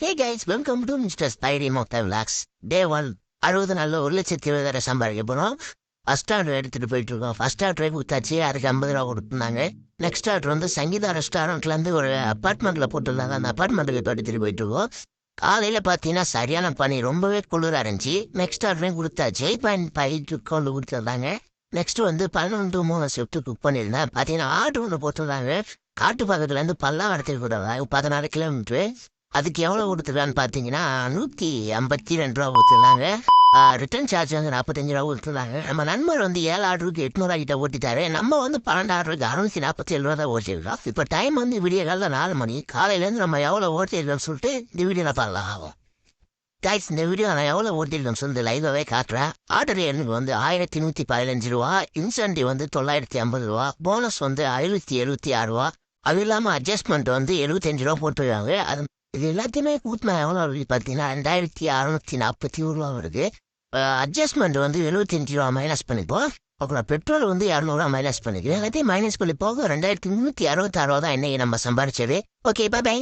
Hey guys, welcome to mister Spidey Motta vlogs. Day 1 60 நாளில் 1,20,000 சம்பாதிக்க போகிறோம். ஃபர்ஸ்ட் ஆர்டர் எடுத்துகிட்டு போயிட்டு இருக்கோம். ஃபர்ஸ்ட் ஆர்டரே கொடுத்தாச்சு. அதுக்கு 50 ரூபா கொடுத்துருந்தாங்க. நெக்ஸ்ட் ஆர்டர் வந்து சங்கீதா ரெஸ்டாரண்ட்லேருந்து ஒரு அப்பார்ட்மெண்ட்டில் போட்டுருந்தாங்க. அந்த அப்பார்ட்மெண்ட்டுக்கு எடுத்துகிட்டு போயிட்டு இருக்கோம். காலையில் பார்த்தீங்கன்னா சரியான பனி, ரொம்பவே குளிராக இருந்துச்சு. நெக்ஸ்ட் ஆர்டரையும் கொடுத்தாச்சு. 8.5 கொண்டு கொடுத்துருந்தாங்க. நெக்ஸ்ட் வந்து 11 to 3 ஷிஃப்ட் குக் பண்ணியிருந்தேன். பார்த்தீங்கன்னா ஆர்டர் ஒன்று போட்டிருந்தாங்க. காட்டு பக்கத்துலேருந்து பல்லாவரத்துக்கு கூட 16 கிலோமீட்ரு. அதுக்கு எவ்வளோ கொடுத்துருக்கான்னு பார்த்தீங்கன்னா 152 ரூபா கொடுத்துருந்தாங்க. ரிட்டர்ன் சார்ஜ் வந்து 45 ரூபா கொடுத்துருந்தாங்க. நம்ம நண்பர் வந்து 7 ஆர்டருக்கு 800 கிட்ட ஓட்டிட்டாரு. நம்ம வந்து 12 ஆர்டருக்கு 647 ரூபா தான் ஓட்டிருக்கோம். இப்போ டைம் வந்து விடிய காலையில் 4 மணி. காலையிலேருந்து நம்ம எவ்வளோ ஓட்டிருக்கோம்னு சொல்லிட்டு இந்த வீடியோவில் பார்க்கலாம் ஆகும். கைஸ், இந்த வீடியோ நான் எவ்வளோ ஓட்டிருக்கோம்னு சொல்லிட்டு லைவாகவே காட்டுறேன். ஆர்டர் எனக்கு வந்து 1115 ரூபா, இன்சென்டிவ் வந்து 950 ரூபா, போனஸ் வந்து 576 ரூபா. அது இல்லாமல் அட்ஜஸ்ட்மெண்ட் வந்து 75 ரூபா போட்டுருக்காங்க. அது இது எல்லாத்தையுமே கூட்டினா எவ்வளோ வருது பார்த்தீங்கன்னா 2641 ரூபா வருது. அட்ஜஸ்ட்மெண்ட் வந்து 75 ரூபா மைனஸ் பண்ணிப்போம். அப்புறம் பெட்ரோல் வந்து 200 ரூபா மைனஸ் பண்ணிக்கிறேன். எல்லாத்தையும் மைனஸ் பண்ணி போக 2366 ரூபா தான் இன்னைக்கு நம்ம சம்பாதிச்சது. Okay, by.